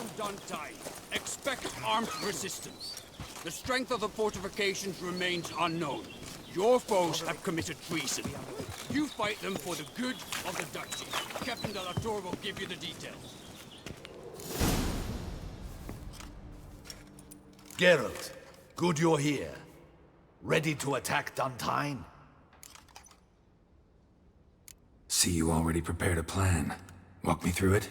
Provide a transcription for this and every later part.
from Dun Tynne. Expect armed resistance. The strength of the fortifications remains unknown. Your foes have committed treason. You fight them for the good of the duchy. Captain de la Tour will give you the details. Geralt, good you're here. Ready to attack Dun Tynne? See, you already prepared a plan. Walk me through it.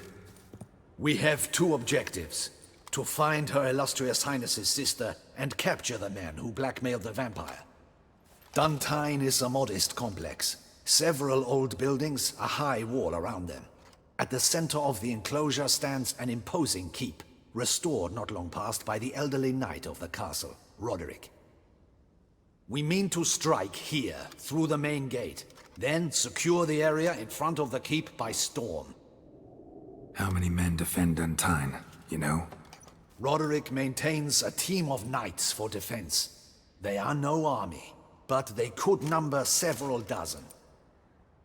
We have two objectives. To find Her Illustrious Highness's sister and capture the man who blackmailed the vampire. Dun Tynne is a modest complex. Several old buildings, a high wall around them. At the center of the enclosure stands an imposing keep, restored not long past by the elderly knight of the castle, Roderick. We mean to strike here, through the main gate, then secure the area in front of the keep by storm. How many men defend Dun Tynne, you know? Roderick maintains a team of knights for defense. They are no army, but they could number several dozen.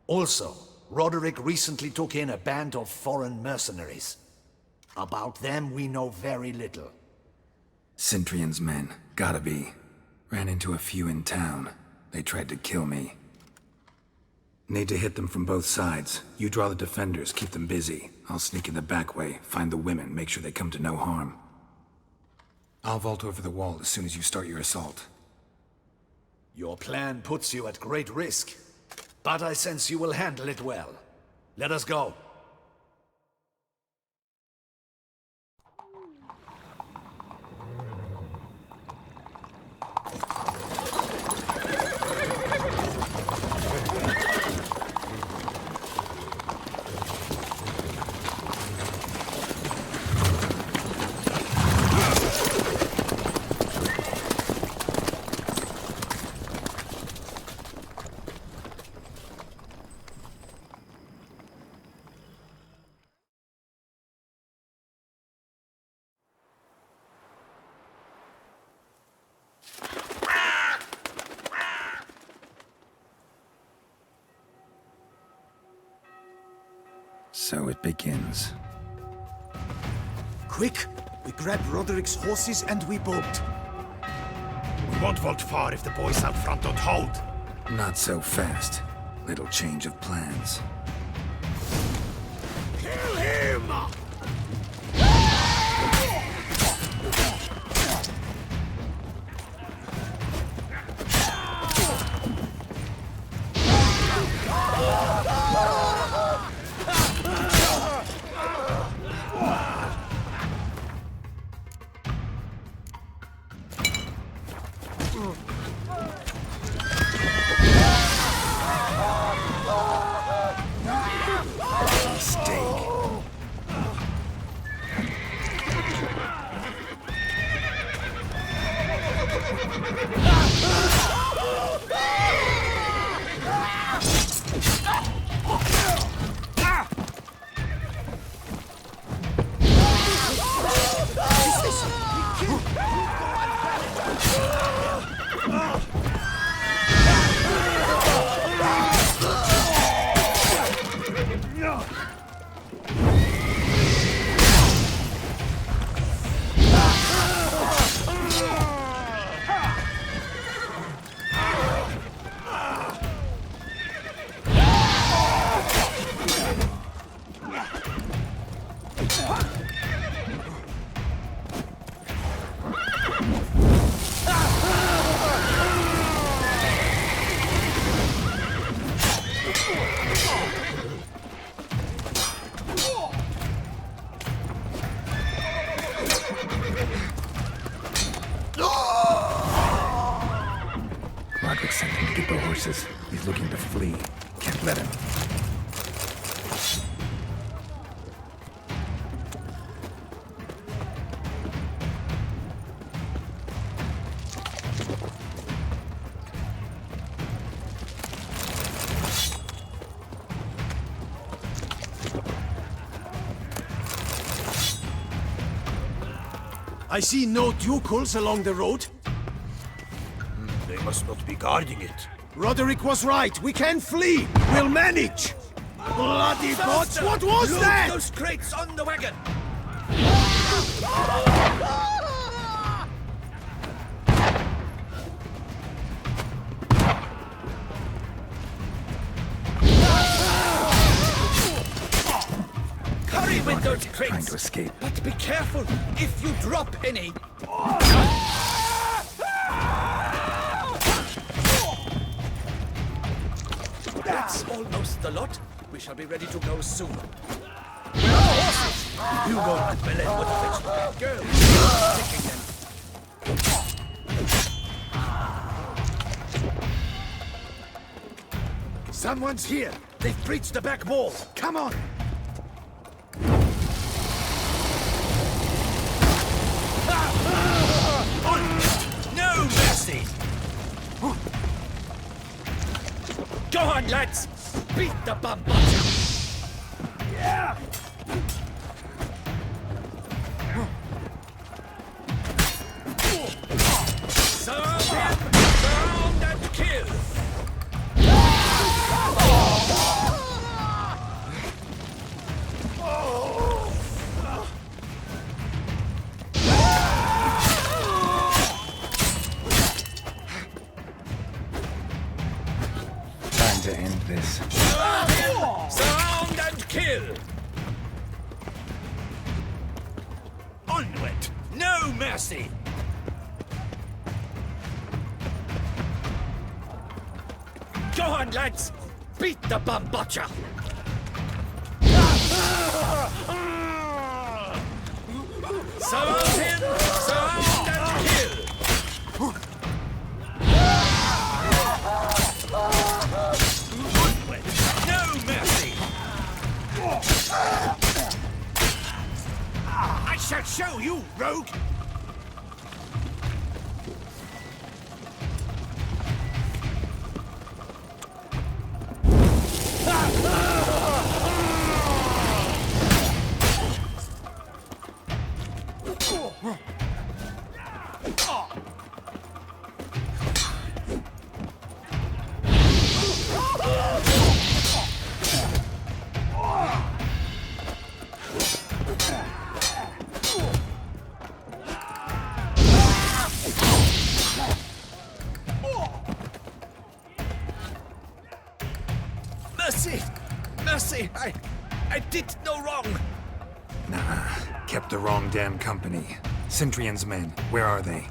Also, Roderick recently took in a band of foreign mercenaries. About them we know very little. Cintrian's men, gotta be. Ran into a few in town. They tried to kill me. Need to hit them from both sides. You draw the defenders, keep them busy. I'll sneak in the back way, find the women, make sure they come to no harm. I'll vault over the wall as soon as you start your assault. Your plan puts you at great risk, but I sense you will handle it well. Let us go. So it begins. Quick! We grab Roderick's horses and we bolt. We won't vault far if the boys out front don't hold. Not so fast. Little change of plans. Kill him! Roderick sent him to get the horses. He's looking to flee. Can't let him. I see no Ducals along the road. They must not be guarding it. Roderick was right. We can flee. We'll manage. Bloody bots! What was Load that? those crates on the wagon! Hurry with those Trying crates! to escape. But be careful if you drop any! That's almost the lot. We shall be ready to go soon. Where are the horses? Hugo and Belen would fetch the bad girl. Taking them. Someone's here. They've breached the back wall. Come on. No mercy! Go on, lads! Beat the bum! Yeah! Surround him! Surround and kill! Time to end this. Surround him! Surround and kill! Onward! No mercy! Go on, lads! Beat the bum butcher! Surround him! Surround and kill! Onward! No mercy! I shall show you, rogue! Mercy! Mercy! I did no wrong! Nah, kept the wrong damn company. Centrion's men, where are they?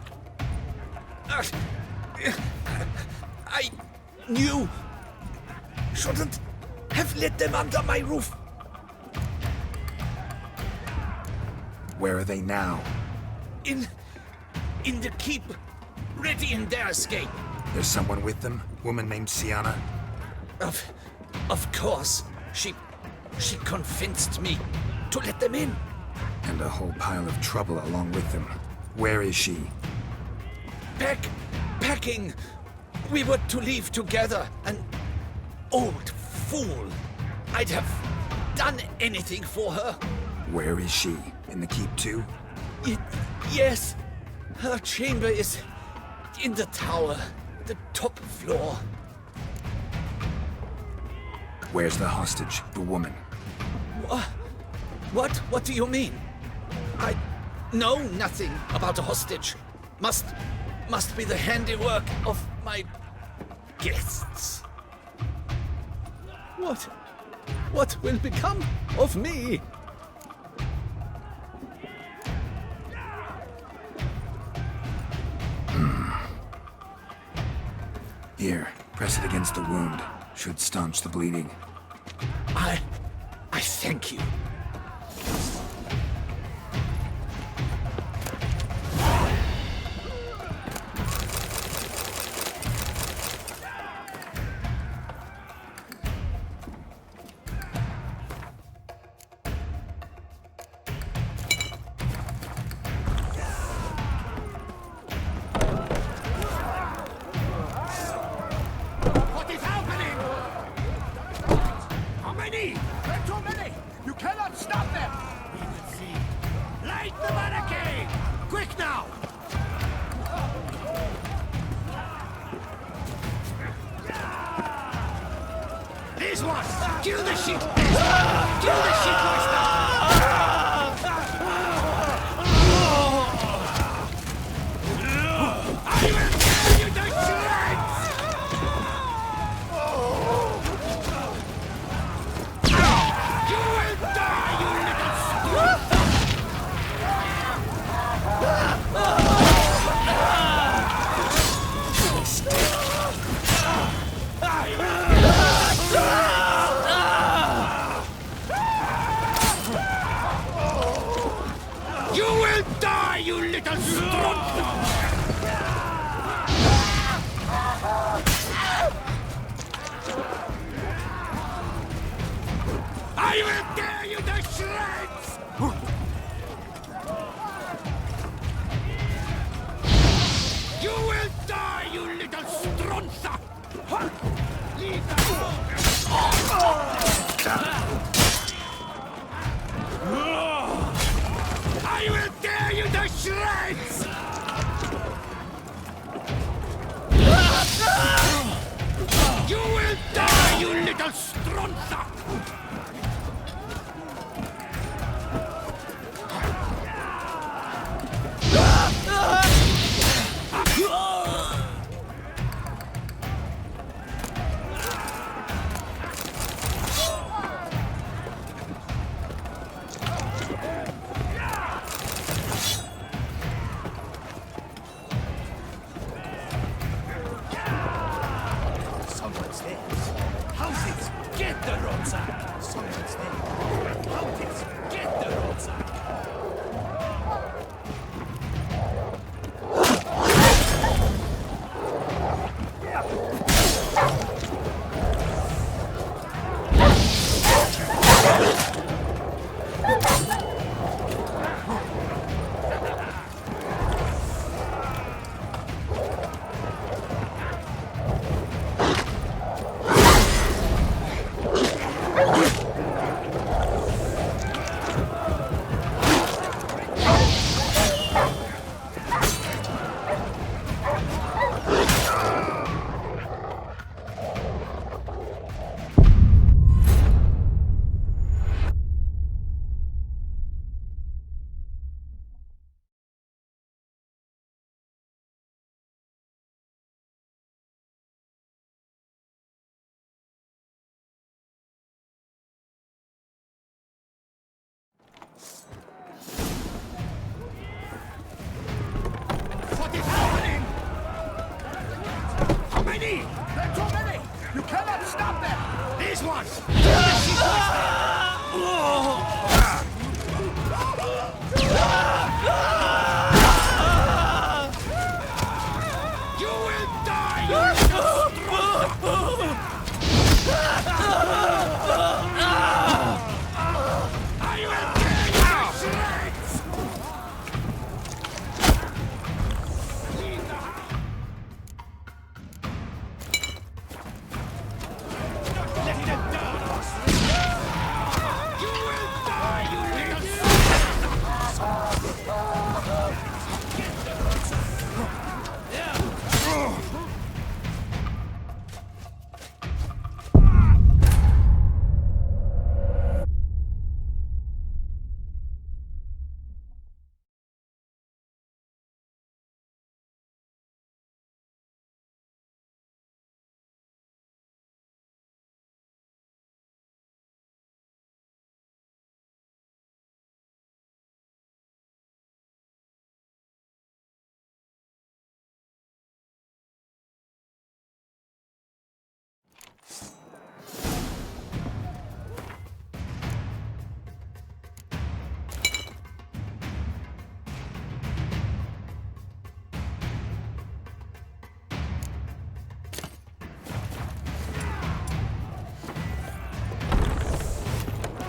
I knew... shouldn't have let them under my roof. Where are they now? In the keep, ready in their escape. There's someone with them? Woman named Sienna? Of course. She convinced me to let them in. And a whole pile of trouble along with them. Where is she? Packing. We were to leave together. An old fool. I'd have done anything for her. Where is she? In the keep too? Yes. Her chamber is in the tower. The top floor. Where's the hostage, the woman? What do you mean? I know nothing about a hostage. Must be the handiwork of my guests. What will become of me? Here, press it against the wound. Should staunch the bleeding. I thank you. What is happening? How many? There are too many! You cannot stop them! We will see. Light the barricade! Quick now! These ones! Kill the shit! Kill the shit monster! you little stronzo! I will tear you to shreds! You will die, you little stronza! Leave the I will tear you to shreds! You will die, you little stronza! Someone's there. Houses, get the roadside. Someone's there. Houses, get the roadside. What is happening? How many? There are too many! You cannot stop them! These ones! You will die, you little stronza! I will tear you to shreds! Leave the house! Not letting them down! You will die, you little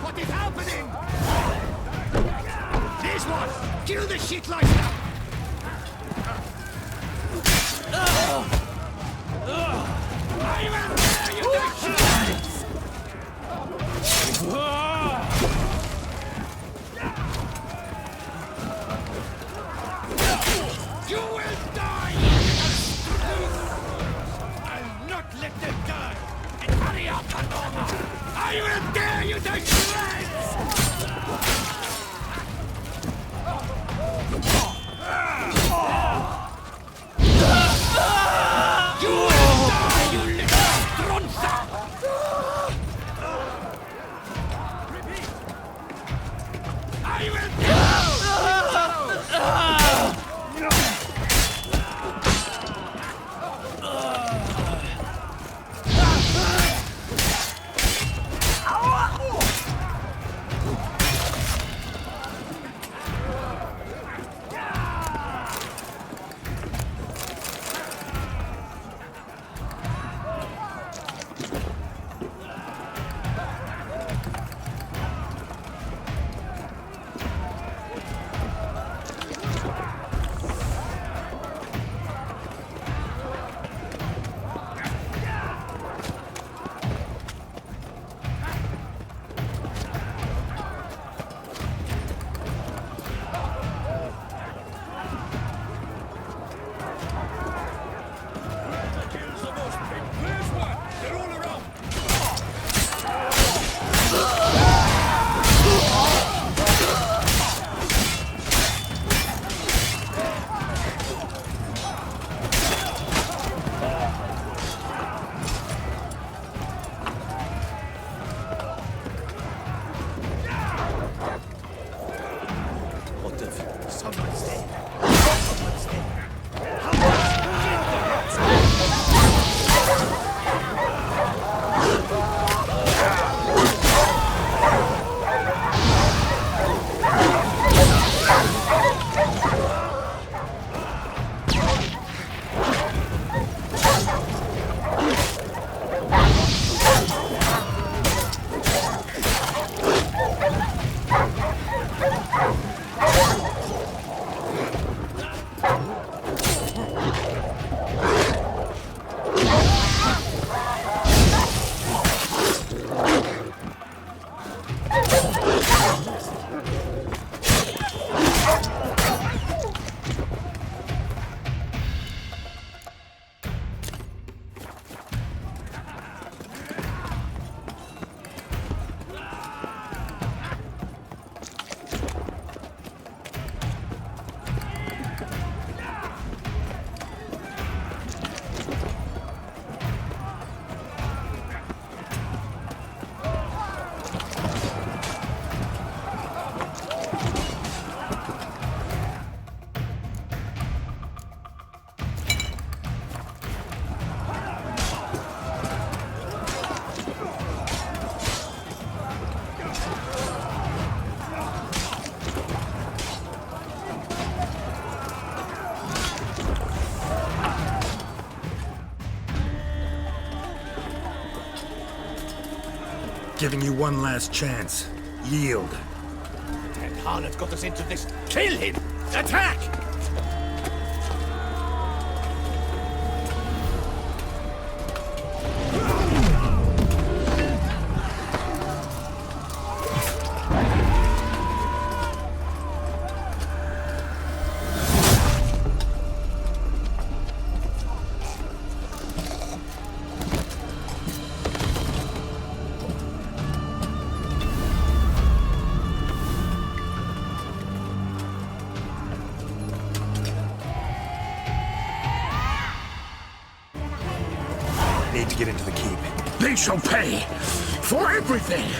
What is happening? This one! Kill the shit like that! I will tear you to shreds! You will die, you little stronza! I'll not let them die! And hurry up, Panoma! I will tear you to shreds! You will die, you little stronza! I will Giving you one last chance. Yield. That harlot got us into this. Kill him! Attack! Need to get into the keep. They shall pay for everything!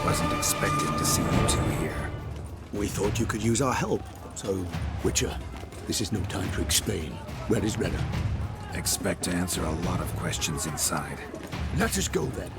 Wasn't expecting to see you two here. We thought you could use our help. So, Witcher, this is no time to explain. Where is Renna? Expect to answer a lot of questions inside. Let us go then.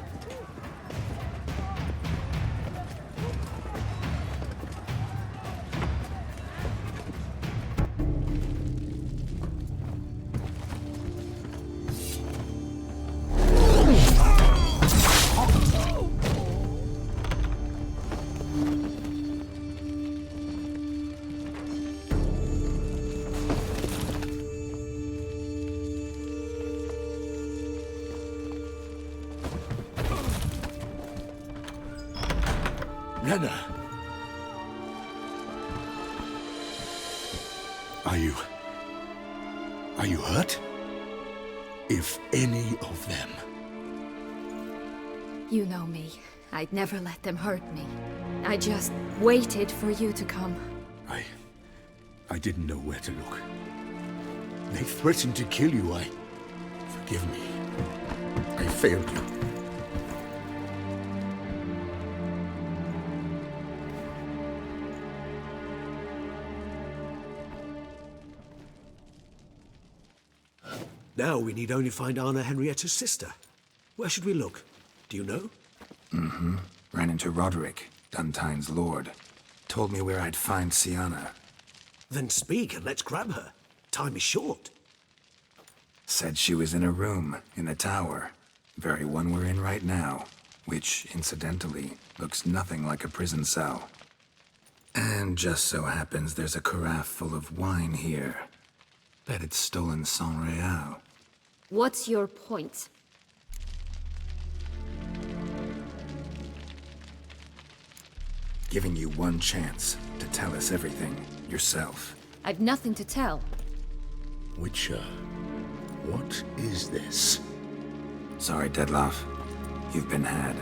Renna! Are you hurt? If any of them. You know me. I'd never let them hurt me. I just waited for you to come. I didn't know where to look. They threatened to kill you. Forgive me. I failed you. Now we need only find Anna Henrietta's sister. Where should we look? Do you know? Ran into Roderick, Dun Tynne's lord. Told me where I'd find Sienna. Then speak and let's grab her. Time is short. Said she was in a room in the tower. Very one we're in right now. Which, incidentally, looks nothing like a prison cell. And just so happens there's a carafe full of wine here. Bet it's stolen San Real. What's your point? Giving you one chance to tell us everything yourself. I've nothing to tell. Witcher, what is this? Sorry, Dettlaff. You've been had.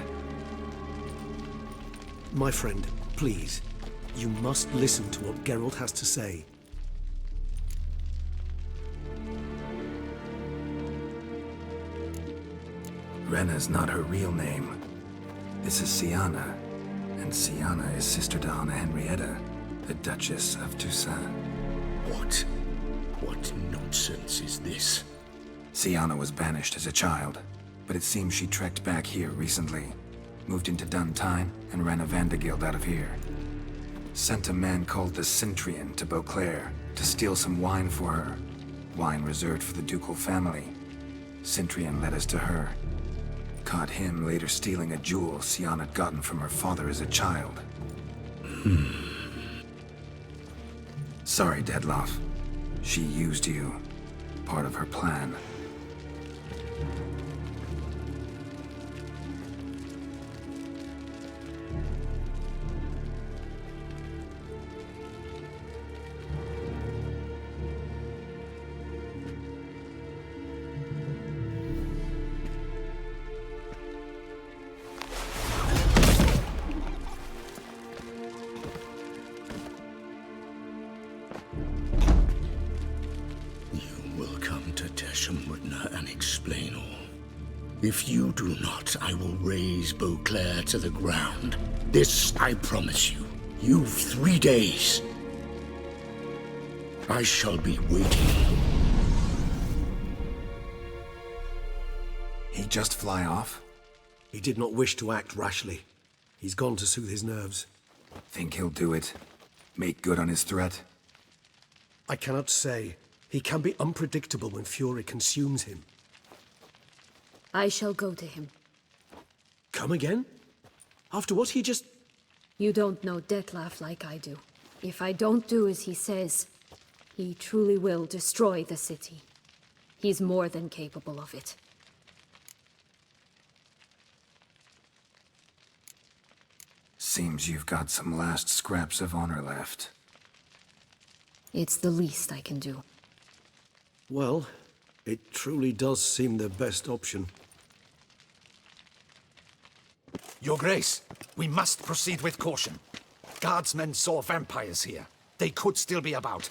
My friend, please. You must listen to what Geralt has to say. Renna's not her real name. This is Sienna. And Sienna is sister to Anna Henrietta, the Duchess of Toussaint. What nonsense is this? Sienna was banished as a child, but it seems she trekked back here recently. Moved into Dun Tynne and ran a Vandergild out of here. Sent a man called the Centurion to Beauclair to steal some wine for her. Wine reserved for the ducal family. Centurion led us to her. Caught him later stealing a jewel Sienna had gotten from her father as a child. Sorry, Dettlaff. She used you. Part of her plan. You will come to Teshumutna and explain all. If you do not, I will raze Beauclair to the ground. This I promise you. You've 3 days. I shall be waiting. He just fly off? He did not wish to act rashly. He's gone to soothe his nerves. Think he'll do it? Make good on his threat? I cannot say. He can be unpredictable when fury consumes him. I shall go to him. Come again? After what he just... You don't know Detlef like I do. If I don't do as he says, he truly will destroy the city. He's more than capable of it. Seems you've got some last scraps of honor left. It's the least I can do. Well, it truly does seem the best option. Your Grace, we must proceed with caution. Guardsmen saw vampires here. They could still be about.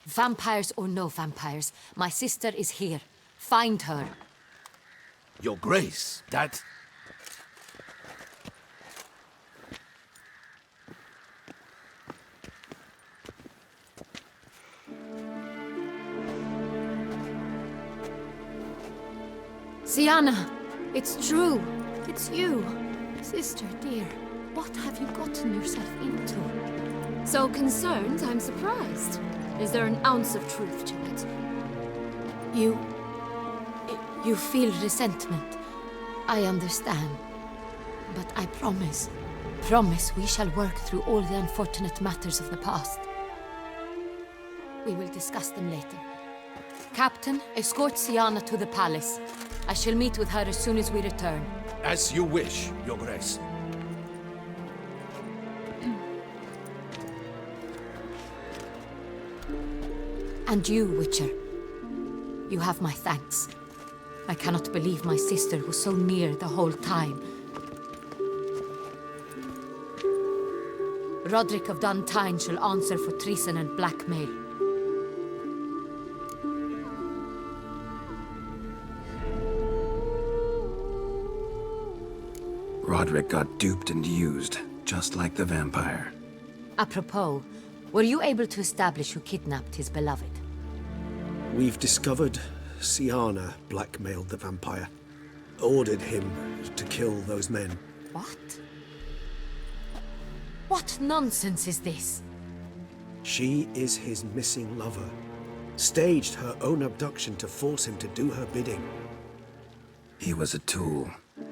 Vampires or no vampires, my sister is here. Find her. Your Grace, that... Sienna! It's true! It's you! Sister, dear, what have you gotten yourself into? So concerned, I'm surprised. Is there an ounce of truth to it? You feel resentment. I understand. But I promise we shall work through all the unfortunate matters of the past. We will discuss them later. Captain, escort Sienna to the palace. I shall meet with her as soon as we return. As you wish, Your Grace. And you, Witcher. You have my thanks. I cannot believe my sister was so near the whole time. Roderick of Dun Tynne shall answer for treason and blackmail. Roderick got duped and used, just like the vampire. Apropos, were you able to establish who kidnapped his beloved? We've discovered Sienna blackmailed the vampire. Ordered him to kill those men. What? What nonsense is this? She is his missing lover. Staged her own abduction to force him to do her bidding. He was a tool.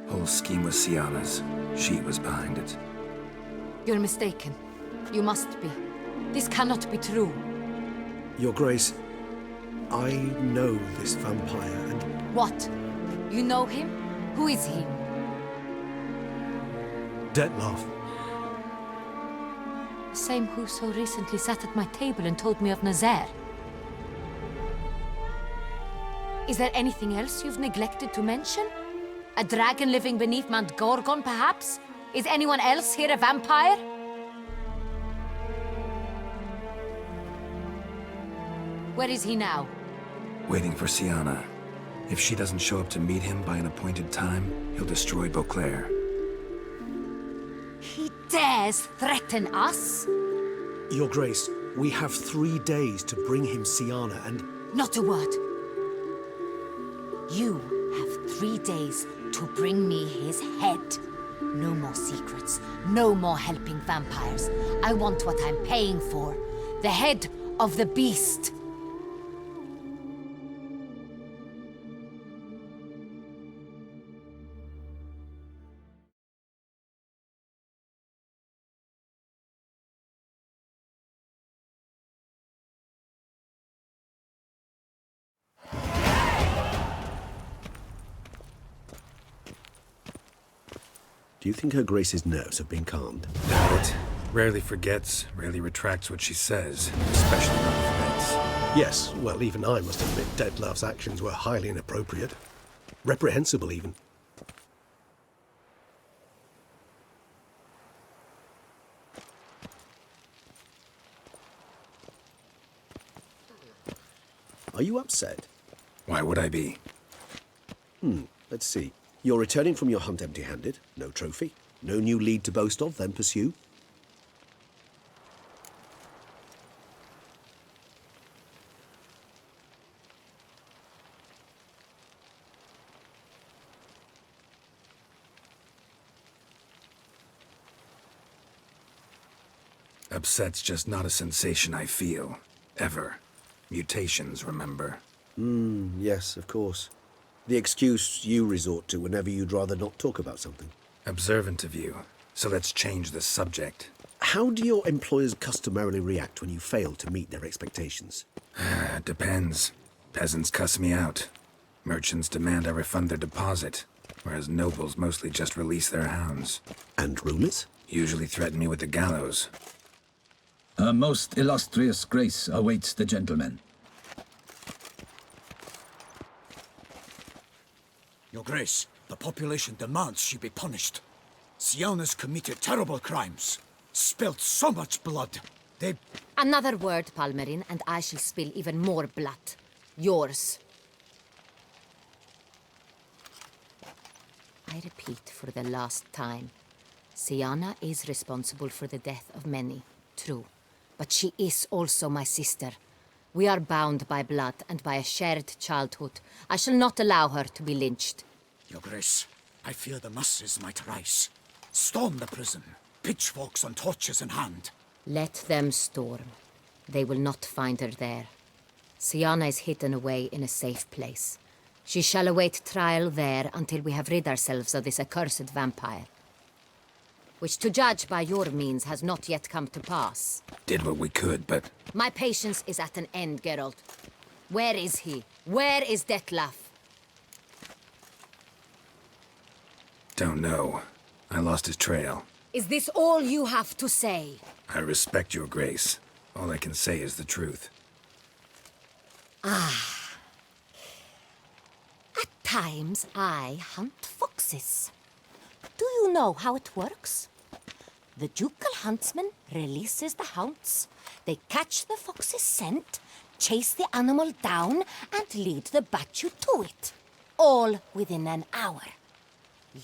Whole scheme was Sienna's. She was behind it. You're mistaken. You must be. This cannot be true. Your Grace, I know this vampire and... What? You know him? Who is he? Detlef. Same who so recently sat at my table and told me of Nazaire. Is there anything else you've neglected to mention? A dragon living beneath Mount Gorgon, perhaps? Is anyone else here a vampire? Where is he now? Waiting for Sienna. If she doesn't show up to meet him by an appointed time, he'll destroy Beauclair. He dares threaten us? Your Grace, we have 3 days to bring him Sienna and... Not a word. You have 3 days to bring me his head. No more secrets. No more helping vampires. I want what I'm paying for. The head of the beast. Do you think Her Grace's nerves have been calmed? Doubt it. Rarely forgets, rarely retracts what she says, especially on offense. Yes, well, even I must admit Detlef's actions were highly inappropriate. Reprehensible, even. Are you upset? Why would I be? Let's see. You're returning from your hunt empty-handed. No trophy. No new lead to boast of, then pursue. Upset's just not a sensation I feel. Ever. Mutations, remember? Yes, of course. The excuse you resort to whenever you'd rather not talk about something. Observant of you. So let's change the subject. How do your employers customarily react when you fail to meet their expectations? Depends. Peasants cuss me out. Merchants demand I refund their deposit, whereas nobles mostly just release their hounds. And rulers? Usually threaten me with the gallows. Her most illustrious grace awaits the gentleman. Your Grace, the population demands she be punished. Syanna's committed terrible crimes. Spilt so much blood. They... Another word, Palmerin, and I shall spill even more blood. Yours. I repeat for the last time. Syanna is responsible for the death of many, true. But she is also my sister. We are bound by blood and by a shared childhood. I shall not allow her to be lynched. Your Grace, I fear the masses might rise. Storm the prison, pitchforks and torches in hand. Let them storm. They will not find her there. Syanna is hidden away in a safe place. She shall await trial there until we have rid ourselves of this accursed vampire. Which, to judge by your means, has not yet come to pass. Did what we could, but... My patience is at an end, Geralt. Where is he? Where is Detlef? Don't know. I lost his trail. Is this all you have to say? I respect your grace. All I can say is the truth. At times, I hunt foxes. Do you know how it works? The ducal huntsman releases the hounds. They catch the fox's scent, chase the animal down, and lead the battue to it. All within an hour.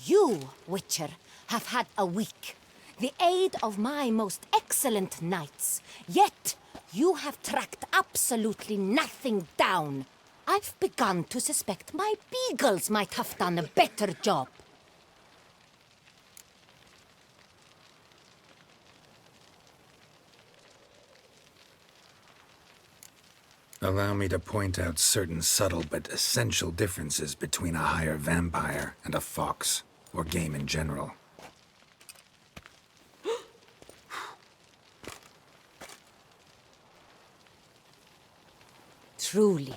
You, Witcher, have had a week. The aid of my most excellent knights. Yet, you have tracked absolutely nothing down. I've begun to suspect my beagles might have done a better job. Allow me to point out certain subtle but essential differences between a higher vampire and a fox, or game in general. Truly.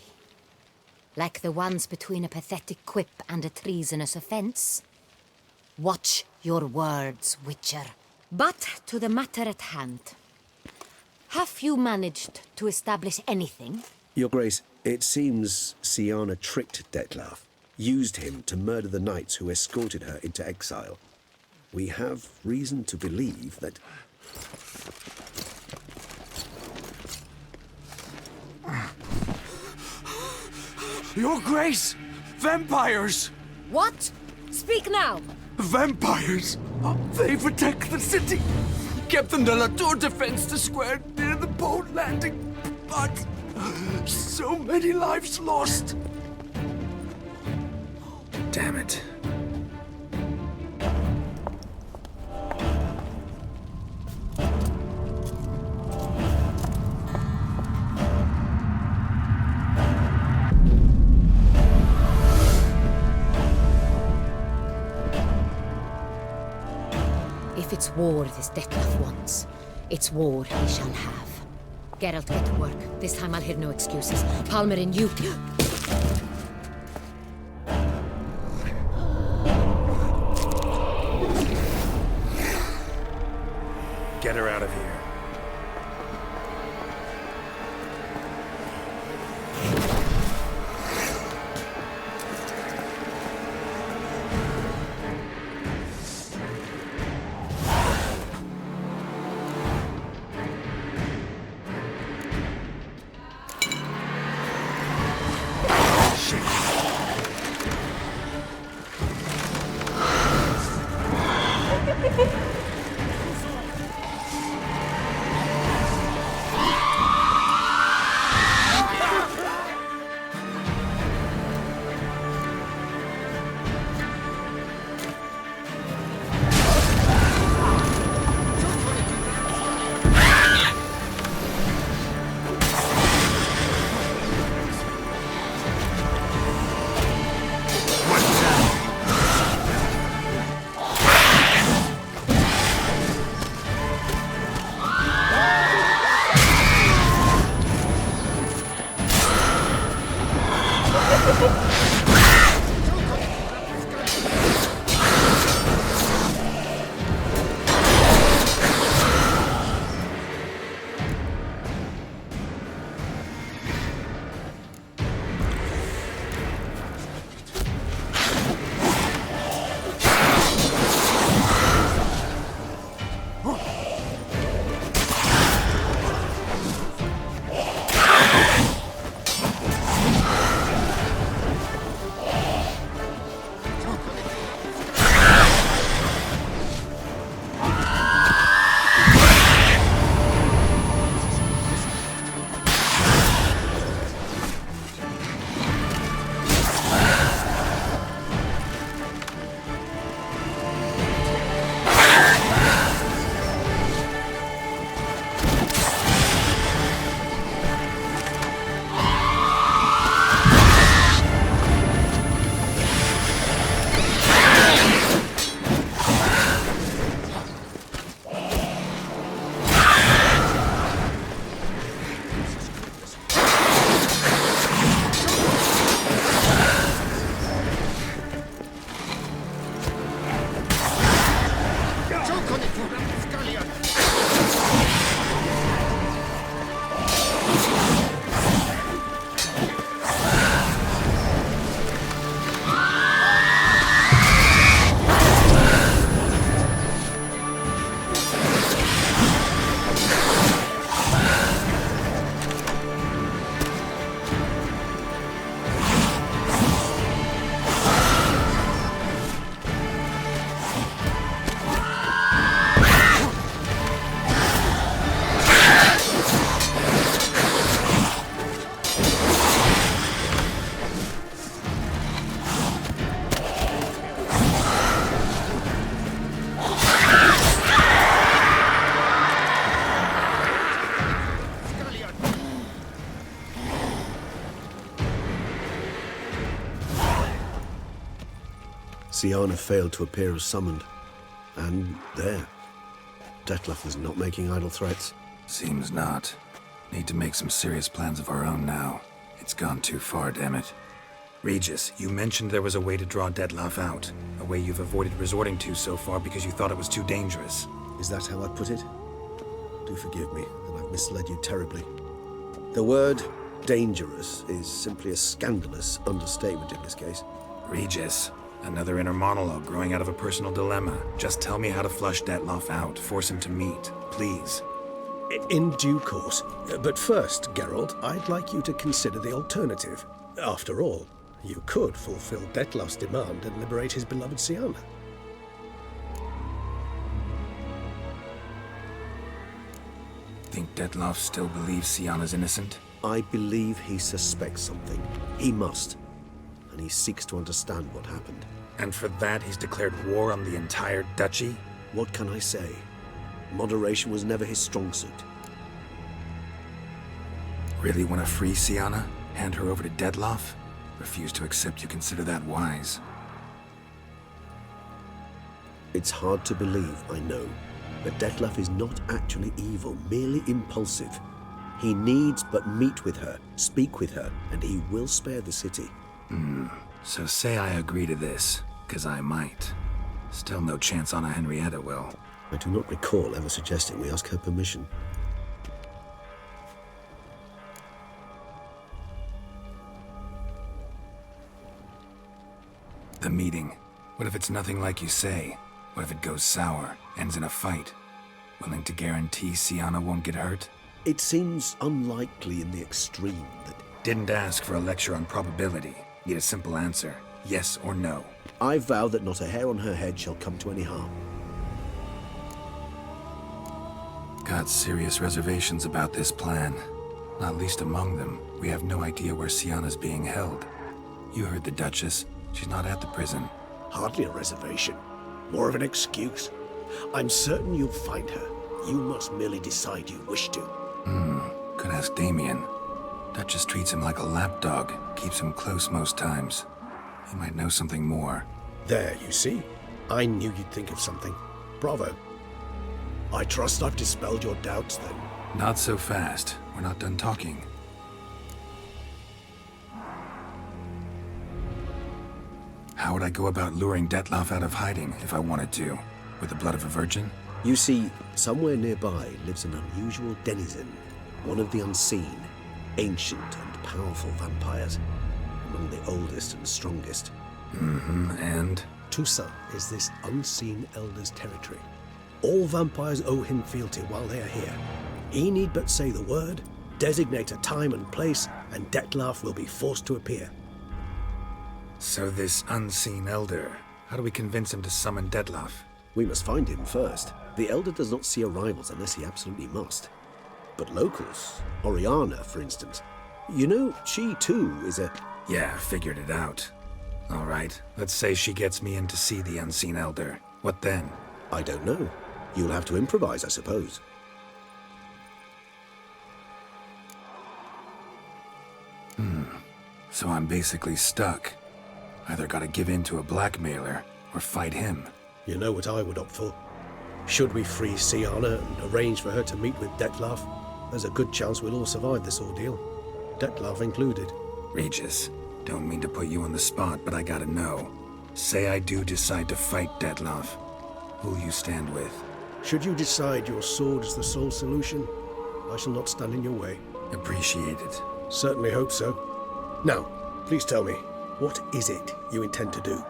Like the ones between a pathetic quip and a treasonous offense. Watch your words, Witcher. But to the matter at hand. Have you managed to establish anything? Your Grace, it seems Syanna tricked Detlef, used him to murder the knights who escorted her into exile. We have reason to believe that... Your Grace! Vampires! What? Speak now! Vampires! They protect the city! Captain de la Tour defends the square near the boat landing, but so many lives lost! Damn it. If it's war this Detlef wants, it's war he shall have. Geralt, get to work. This time I'll hear no excuses. Palmerin, you... Get her out of here. Siana failed to appear as summoned. And there. Detlef was not making idle threats. Seems not. Need to make some serious plans of our own now. It's gone too far, damn it. Regis, you mentioned there was a way to draw Detlef out. A way you've avoided resorting to so far because you thought it was too dangerous. Is that how I put it? Do forgive me that I've misled you terribly. The word dangerous is simply a scandalous understatement in this case. Regis, another inner monologue growing out of a personal dilemma. Just tell me how to flush Detlef out, force him to meet, please. In due course. But first, Geralt, I'd like you to consider the alternative. After all, you could fulfill Detlef's demand and liberate his beloved Siana. Think Detlef still believes Siana's innocent? I believe he suspects something. He must. And he seeks to understand what happened. And for that, he's declared war on the entire duchy? What can I say? Moderation was never his strong suit. Really want to free Siana? Hand her over to Detlef? Refuse to accept you consider that wise. It's hard to believe, I know. But Detlef is not actually evil, merely impulsive. He needs but meet with her, speak with her, and he will spare the city. So say I agree to this, 'cause I might. Still no chance Anna Henrietta will. I do not recall ever suggesting we ask her permission. The meeting. What if it's nothing like you say? What if it goes sour, ends in a fight? Willing to guarantee Siana won't get hurt? It seems unlikely in the extreme that... Didn't ask for a lecture on probability. Need a simple answer. Yes or no. I vow that not a hair on her head shall come to any harm. Got serious reservations about this plan. Not least among them, we have no idea where Siana's being held. You heard the Duchess. She's not at the prison. Hardly a reservation. More of an excuse. I'm certain you'll find her. You must merely decide you wish to. Could ask Damien. Duchess treats him like a lapdog. Keeps him close most times. He might know something more. There, you see? I knew you'd think of something. Bravo. I trust I've dispelled your doubts, then. Not so fast. We're not done talking. How would I go about luring Detlef out of hiding if I wanted to? With the blood of a virgin? You see, somewhere nearby lives an unusual denizen, one of the unseen, ancient and powerful vampires, among the oldest and strongest. And? Toussaint is this unseen elder's territory. All vampires owe him fealty while they are here. He need but say the word, designate a time and place, and Detlef will be forced to appear. So this unseen elder, how do we convince him to summon Detlef? We must find him first. The Elder does not see arrivals unless he absolutely must. But locals, Oriana, for instance, you know, she too is a... Yeah, figured it out. All right, let's say she gets me in to see the unseen elder. What then? I don't know. You'll have to improvise, I suppose. So I'm basically stuck. Either gotta give in to a blackmailer, or fight him. You know what I would opt for. Should we free Siana and arrange for her to meet with Detlef, there's a good chance we'll all survive this ordeal. Detlef included. Regis, don't mean to put you on the spot, but I gotta know. Say I do decide to fight Detlef. Who'll you stand with? Should you decide your sword is the sole solution, I shall not stand in your way. Appreciate it. Certainly hope so. Now, please tell me, what is it you intend to do?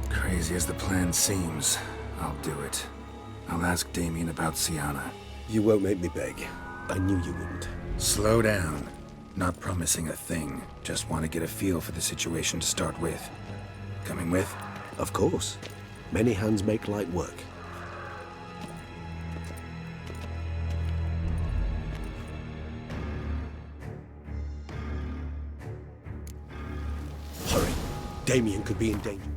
Crazy as the plan seems, I'll do it. I'll ask Damien about Siana. You won't make me beg. I knew you wouldn't. Slow down. Not promising a thing. Just want to get a feel for the situation to start with. Coming with? Of course. Many hands make light work. Hurry. Damien could be in danger.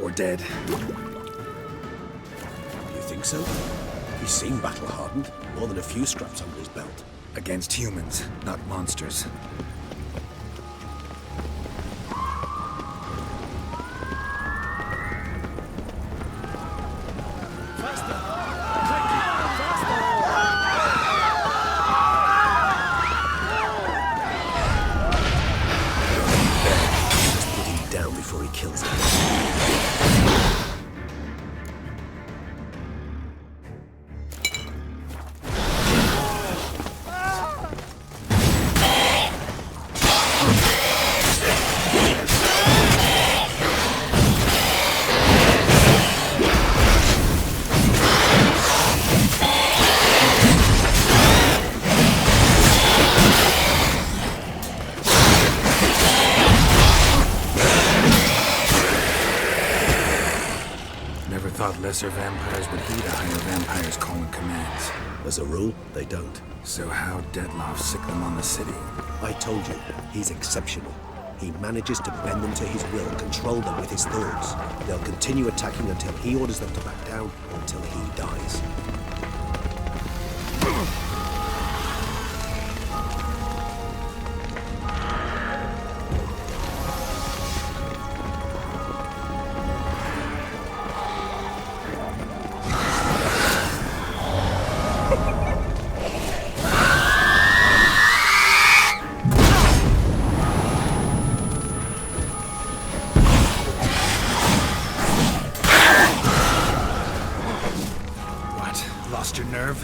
Or dead. You think so? He seemed battle-hardened. More than a few scraps under his belt. Against humans, not monsters. Just put him down before he kills him. Never thought lesser vampires would heed a higher vampire's calling commands. As a rule, they don't. So how Dettlaff sick them on the city? I told you, he's exceptional. He manages to bend them to his will, control them with his thoughts. They'll continue attacking until he orders them to back down, until he dies. Lost your nerve?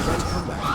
Let's come back.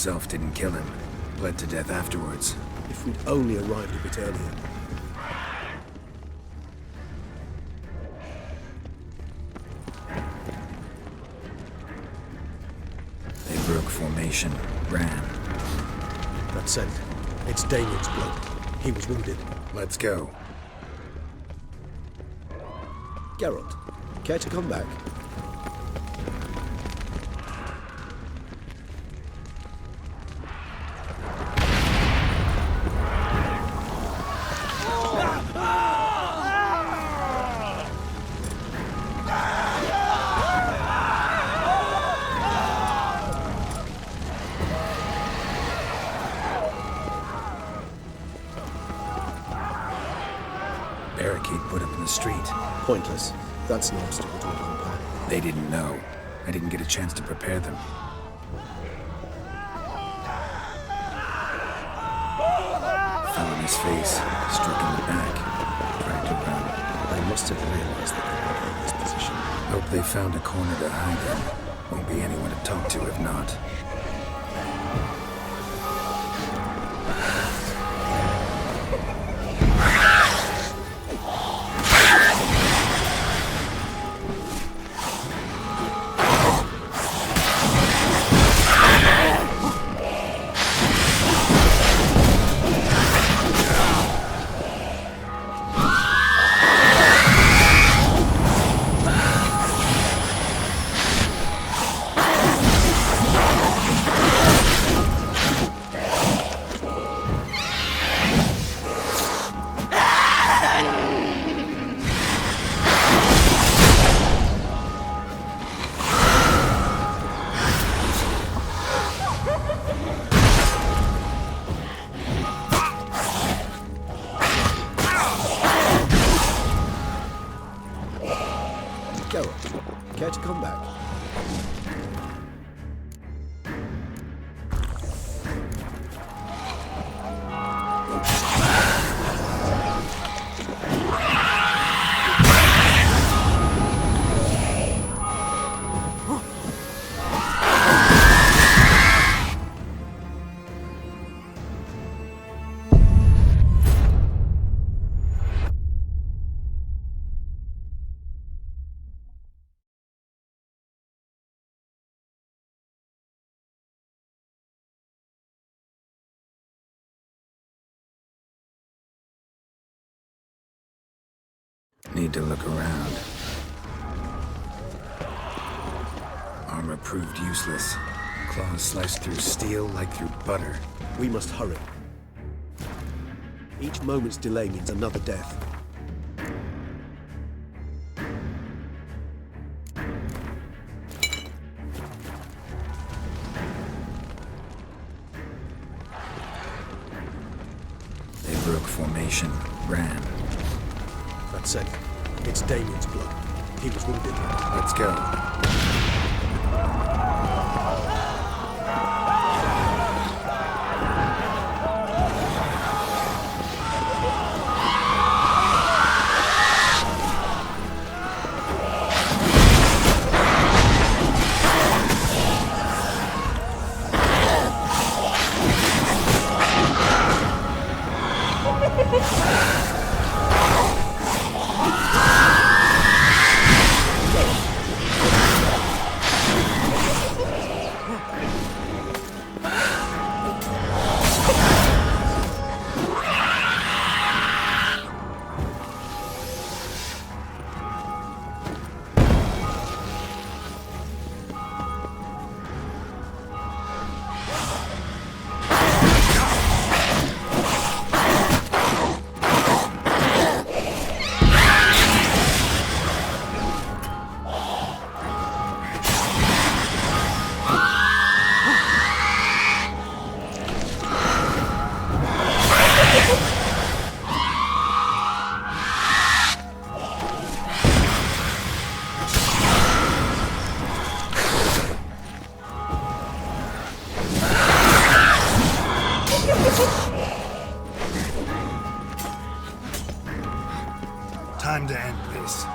himself didn't kill him. Bled to death afterwards. If we'd only arrived a bit earlier. They broke formation, ran. That's it. It's Damien's blood. He was wounded. Let's go. Geralt, care to come back? Barricade put up in the street. Pointless. That's no obstacle to a vampire. They didn't know. I didn't get a chance to prepare them. Fell on his face, struck in the back, tried to run. I must have realized that they were in this position. Hope they found a corner to hide in. Won't be anyone to talk to if not. Care to come back? Need to look around. Armor proved useless. Claws sliced through steel like through butter. We must hurry. Each moment's delay means another death. They broke formation, ran. That's it. It's Damien's blood. He was wounded. Let's go. Time to end this.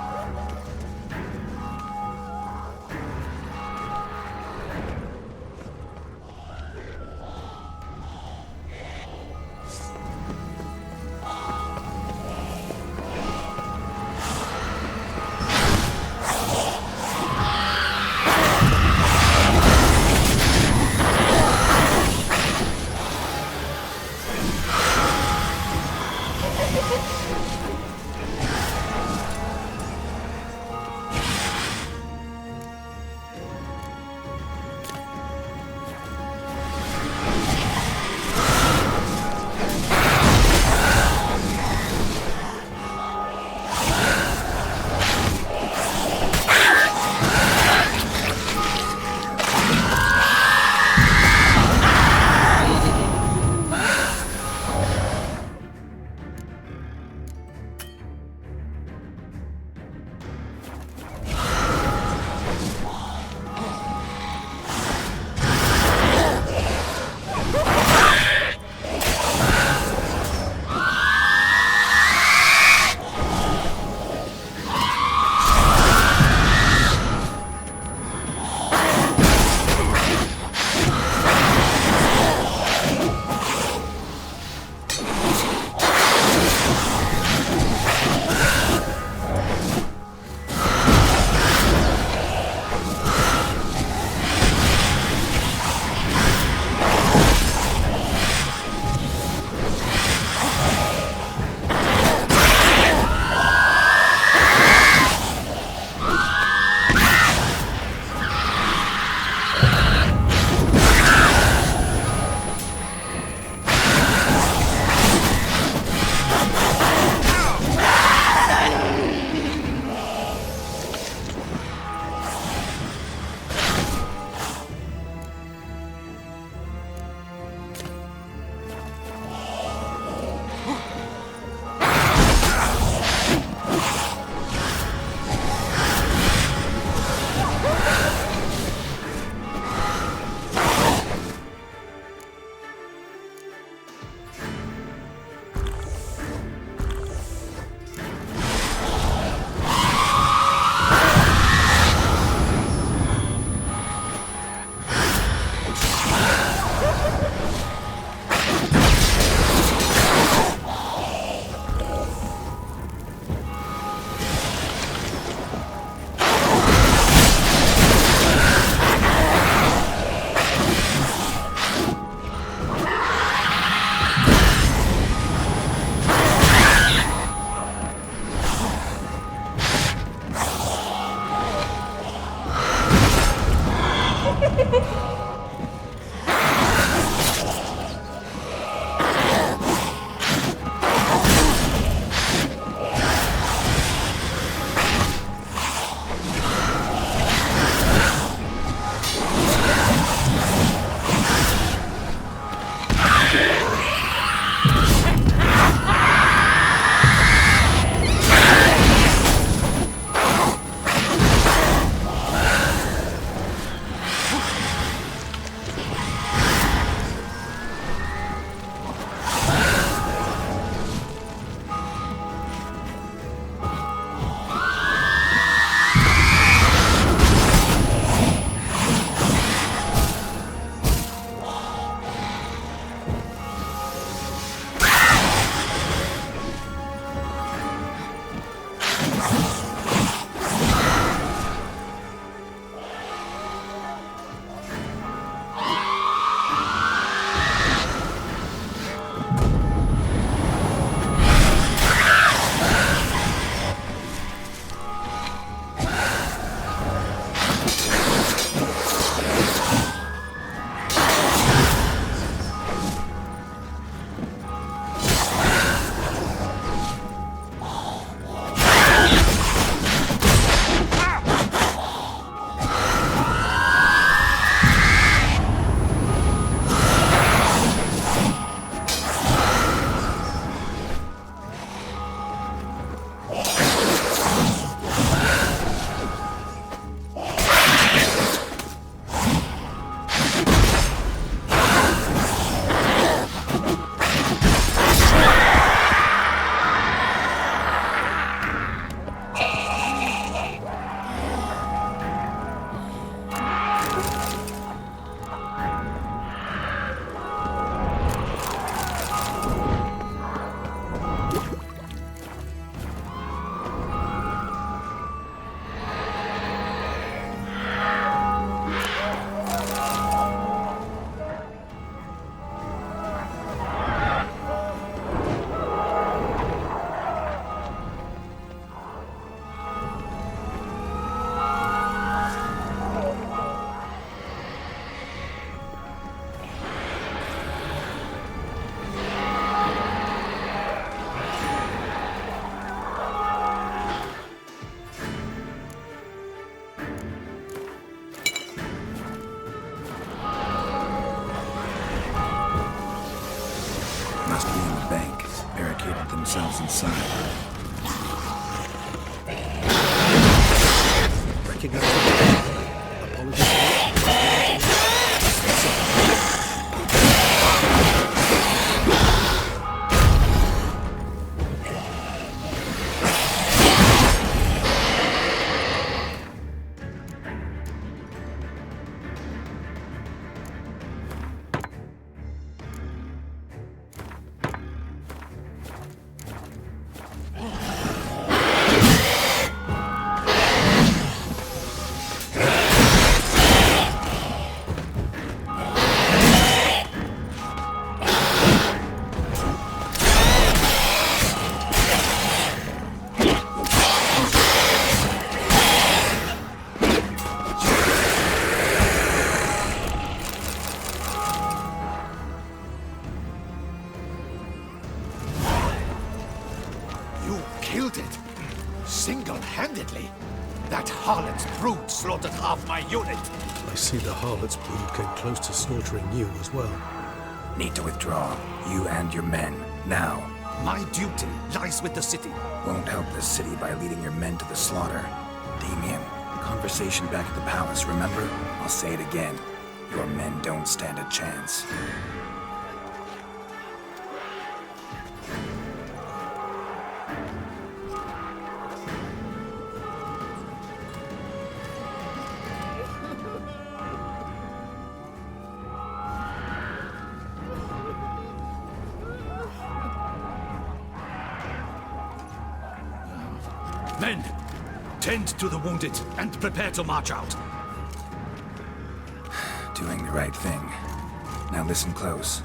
themselves inside. Recognize it. Apologies for it. Single-handedly? That harlot's brood slaughtered half my unit. I see the harlot's brood came close to slaughtering you as well. Need to withdraw. You and your men. Now. My duty lies with the city. Won't help the city by leading your men to the slaughter. Damien, conversation back at the palace, remember? I'll say it again. Your men don't stand a chance. Men, tend to the wounded and prepare to march out. Doing the right thing. Now listen close.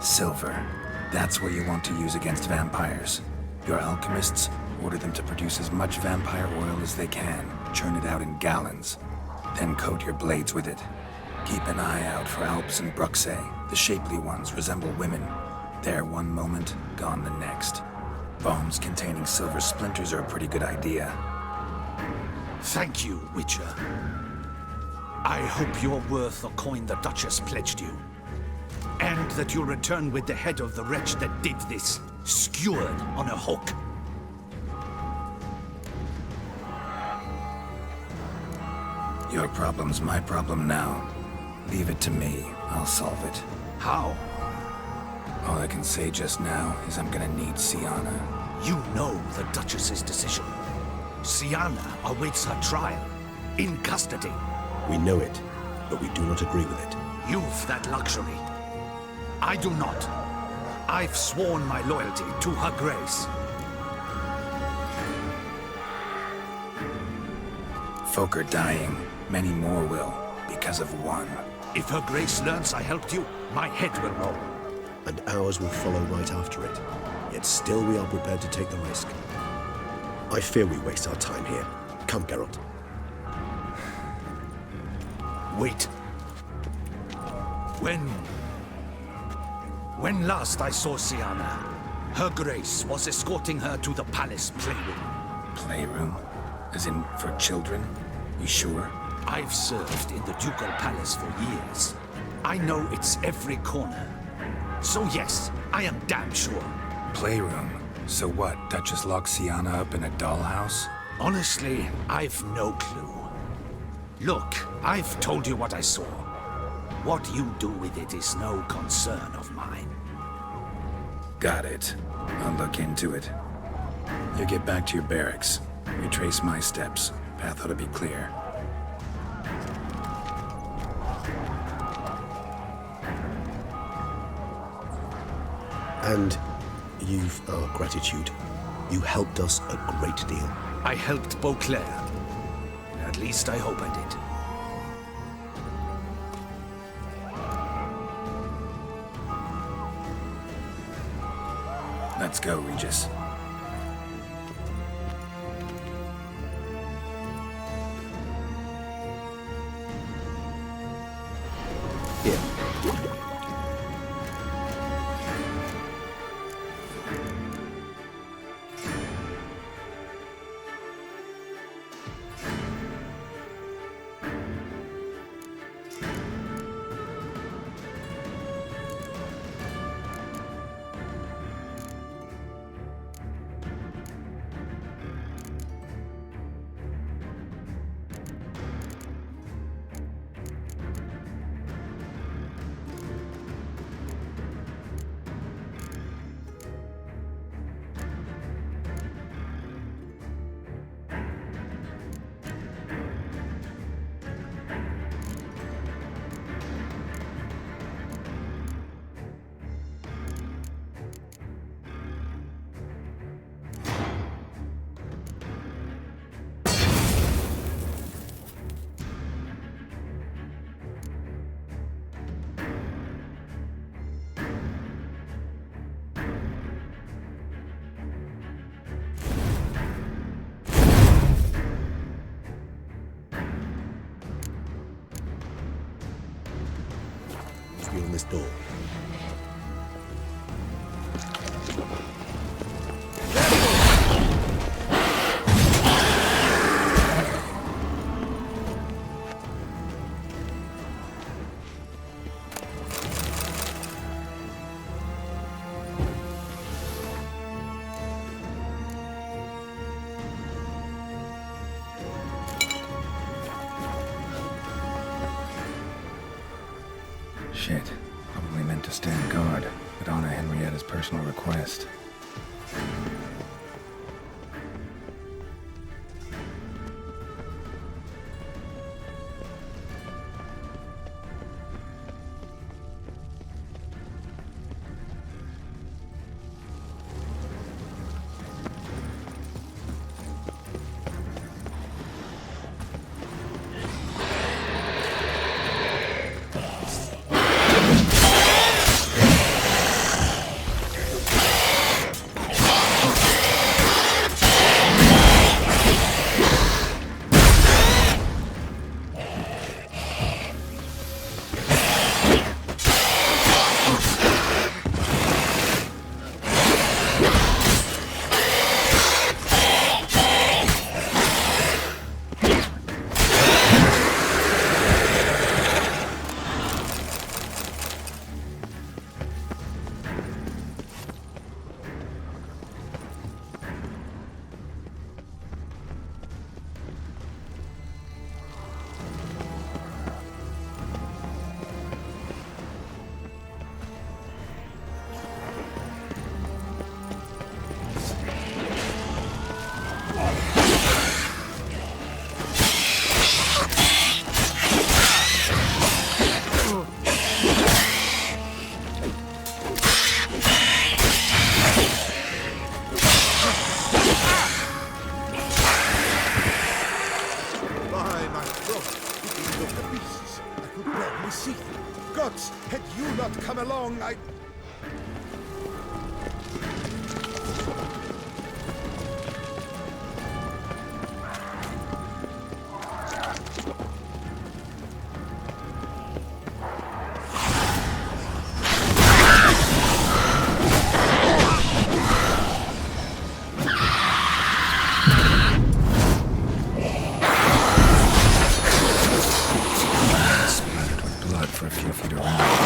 Silver. That's what you want to use against vampires. Your alchemists, order them to produce as much vampire oil as they can. Churn it out in gallons. Then coat your blades with it. Keep an eye out for Alps and Bruxa. The shapely ones resemble women. There one moment, gone the next. Bombs containing silver splinters are a pretty good idea. Thank you, Witcher. I hope you're worth the coin the Duchess pledged you. And that you'll return with the head of the wretch that did this, skewered on a hook. Your problem's my problem now. Leave it to me. I'll solve it. How? All I can say just now is I'm gonna need Sienna. You know the Duchess's decision. Sienna awaits her trial, in custody. We know it, but we do not agree with it. You've that luxury. I do not. I've sworn my loyalty to her grace. Folk are dying. Many more will, because of one. If her grace learns I helped you, my head will roll. And ours will follow right after it. Yet still we are prepared to take the risk. I fear we waste our time here. Come, Geralt. Wait. When last I saw Sienna, her grace was escorting her to the palace playroom. Playroom? As in, for children? You sure? I've served in the ducal palace for years. I know its every corner. So yes, I am damn sure. Playroom? So what, Duchess locked Sienna up in a dollhouse? Honestly, I've no clue. Look, I've told you what I saw. What you do with it is no concern of mine. Got it. I'll look into it. You get back to your barracks. Retrace my steps. Path ought to be clear. And you've our gratitude. You helped us a great deal. I helped Beauclair. At least I hope I did. Let's go, Regis. Here. door. Shit. Probably meant to stand guard, but honor Henrietta's personal request. Come along, I... Splattered with blood for a few feet around.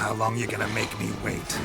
How long you gonna make me wait?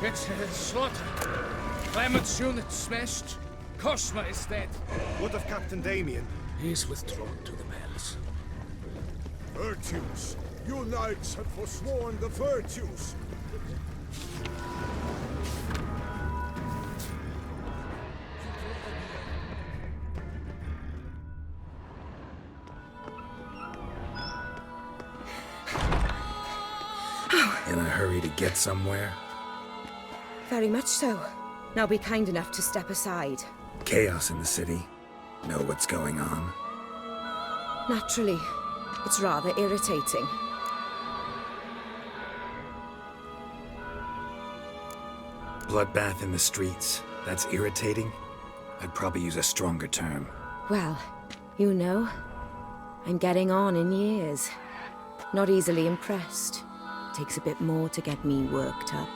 It's slaughter. Clement's unit smashed. Cosma is dead. What of Captain Damien? He's withdrawn to the palace. Virtues! You knights have forsworn the virtues! In a hurry to get somewhere? Very much so. Now be kind enough to step aside. Chaos in the city. Know what's going on? Naturally. It's rather irritating. Bloodbath in the streets. That's irritating? I'd probably use a stronger term. Well, you know, I'm getting on in years. Not easily impressed. Takes a bit more to get me worked up.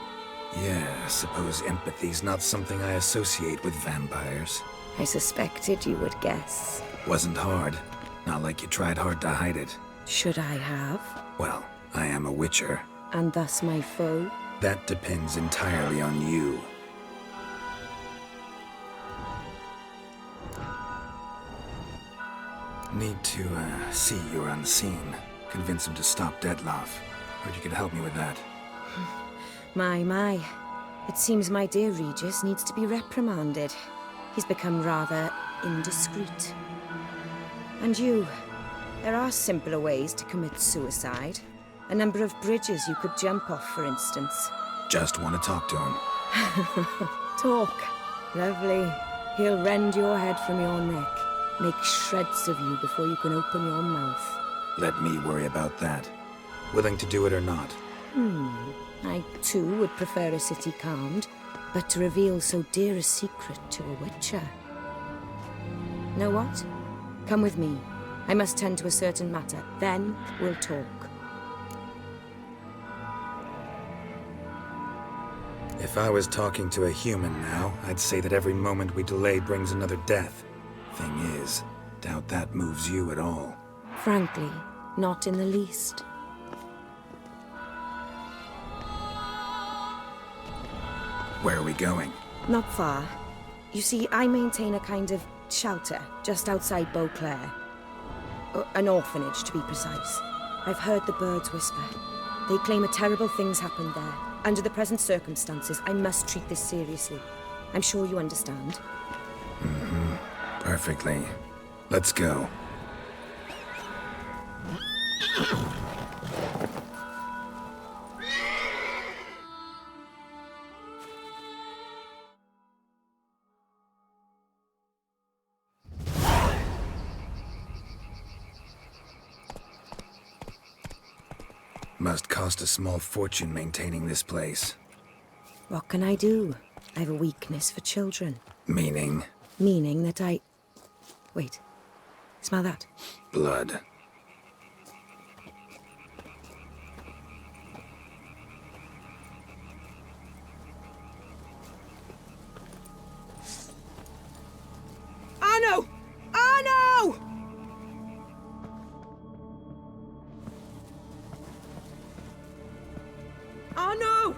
Yeah, I suppose empathy's not something I associate with vampires. I suspected you would guess. Wasn't hard. Not like you tried hard to hide it. Should I have? Well, I am a witcher. And thus my foe? That depends entirely on you. Need to, see you're unseen. Convince him to stop Dettlaff. Heard you could help me with that. My. It seems my dear Regis needs to be reprimanded. He's become rather indiscreet. And you, there are simpler ways to commit suicide. A number of bridges you could jump off, for instance. Just want to talk to him. Talk. Lovely. He'll rend your head from your neck. Make shreds of you before you can open your mouth. Let me worry about that. Willing to do it or not? I, too, would prefer a city calmed, but to reveal so dear a secret to a witcher. Know what? Come with me. I must tend to a certain matter. Then we'll talk. If I was talking to a human now, I'd say that every moment we delay brings another death. Thing is, doubt that moves you at all. Frankly, not in the least. Where are we going? Not far. You see, I maintain a kind of shelter just outside Beauclair. An orphanage, to be precise. I've heard the birds whisper. They claim a terrible thing's happened there. Under the present circumstances, I must treat this seriously. I'm sure you understand. Perfectly. Let's go. Must cost a small fortune maintaining this place. What can I do? I have a weakness for children. Meaning? Meaning that I... Wait. Smell that? Blood. Arno! Arno! Arno!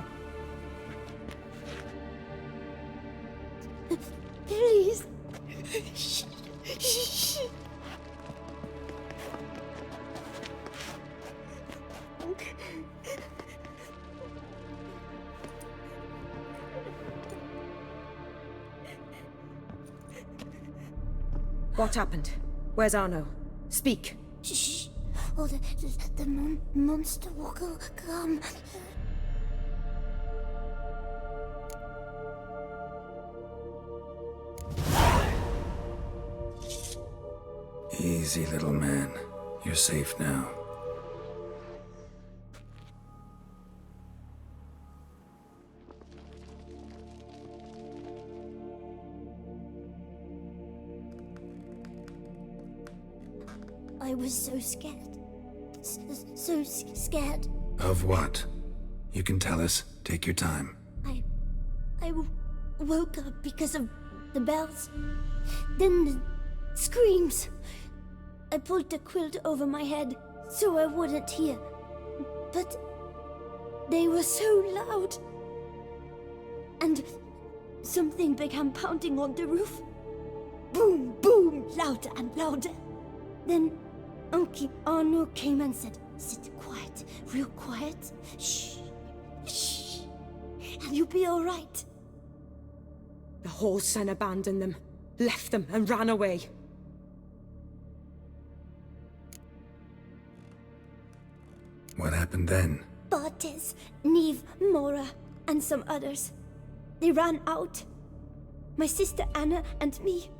Please. What happened? Where's Arno? Speak. Shh. Oh, the monster will come. Easy, little man. You're safe now. I was so scared. So scared. Of what? You can tell us. Take your time. I woke up because of the bells. Then the screams. I pulled the quilt over my head so I wouldn't hear. But they were so loud. and something began pounding on the roof. Boom, boom, louder and louder. Then Uncle Arno came and said, "Sit quiet, real quiet. Shh, shh, and you'll be all right." The whoreson abandoned them, left them and ran away. What happened then? Bartes, Neve, Mora, and some others. They ran out. My sister Anna and me,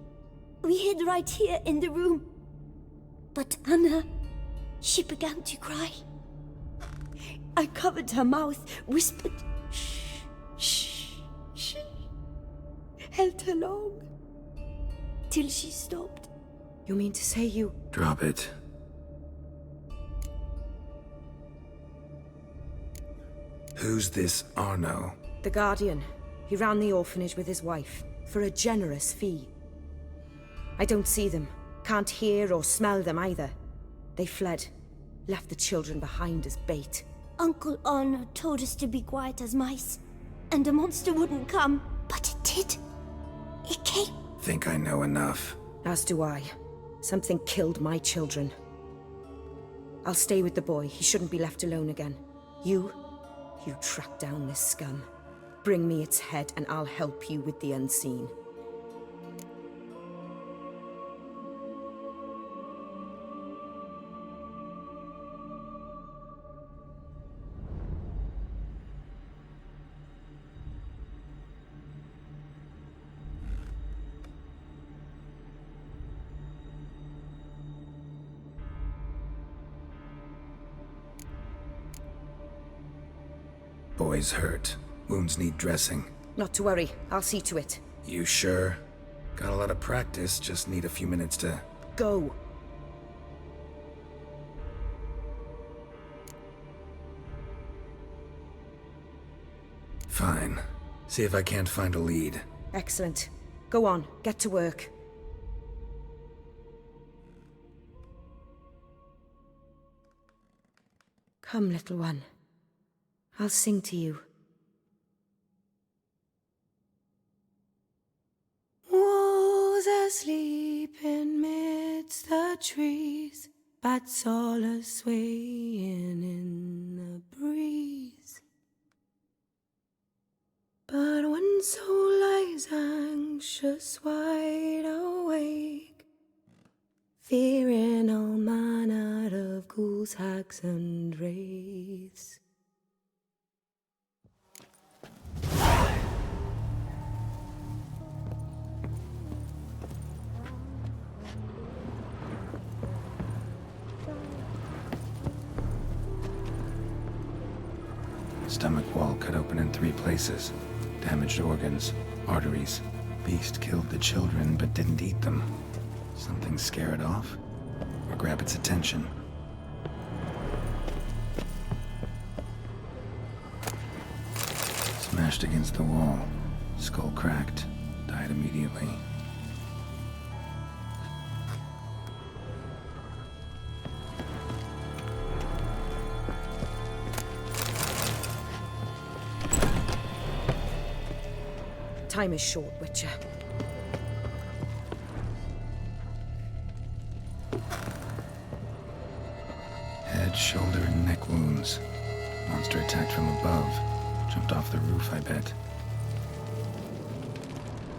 we hid right here in the room. But Anna, she began to cry. I covered her mouth, whispered, "Shh, shh, shh." Held her long, till she stopped. You mean to say you... Drop it. Who's this Arno? The Guardian. He ran the orphanage with his wife, for a generous fee. I don't see them, can't hear or smell them either. They fled, left the children behind as bait. Uncle Arno told us to be quiet as mice, and the monster wouldn't come, but it did. It came. Think I know enough. As do I. Something killed my children. I'll stay with the boy. He shouldn't be left alone again. You track down this scum. Bring me its head and I'll help you with the unseen. Boy's hurt. Wounds need dressing. Not to worry. I'll see to it. You sure? Got a lot of practice, just need a few minutes to... Go. Fine. See if I can't find a lead. Excellent. Go on. Get to work. Come, little one. I'll sing to you. Wolves asleep in midst the trees, bats all a-swaying in the breeze. But one soul lies anxious, wide awake, fearing all manner of ghouls, hags, and wraiths. Stomach wall cut open in 3 places. Damaged organs, arteries. Beast killed the children but didn't eat them. Something scare it off? Or grab its attention? Smashed against the wall. Skull cracked. Died immediately. Time is short, Witcher. Head, shoulder, and neck wounds. Monster attacked from above. Jumped off the roof, I bet.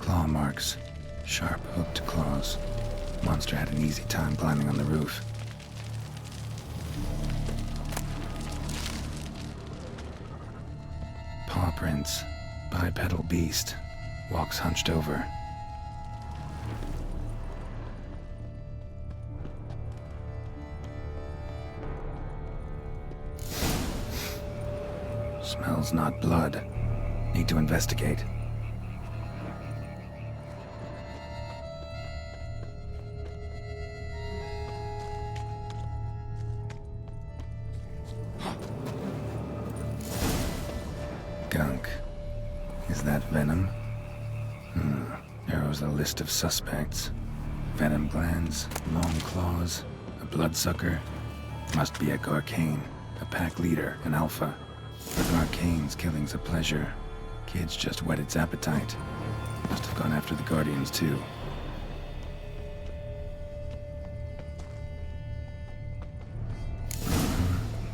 Claw marks. Sharp, hooked claws. Monster had an easy time climbing on the roof. Paw prints. Bipedal beast. Walks hunched over. Smells not blood. Need to investigate. Gunk. Is that venom? Narrows the list of suspects. Venom glands, long claws, a bloodsucker. Must be a Garcane, a pack leader, an Alpha. For Garcane's killing's a pleasure. Kid's just whet its appetite. Must have gone after the Guardians, too.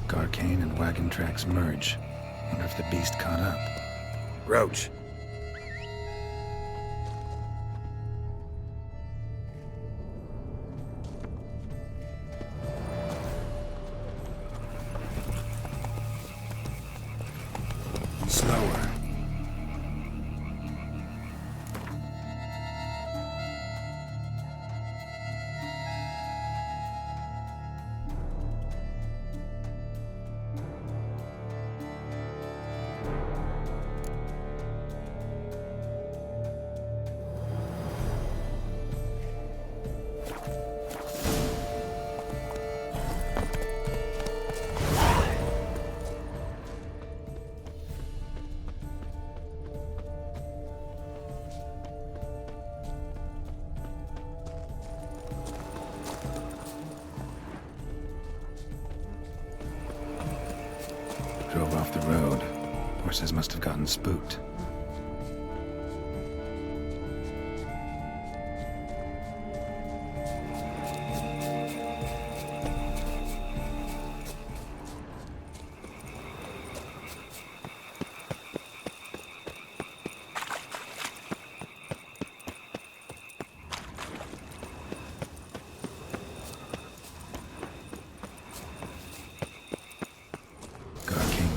Garcane and wagon tracks merge. Wonder if the beast caught up. Roach. Slower. Drove off the road. Horses must have gotten spooked.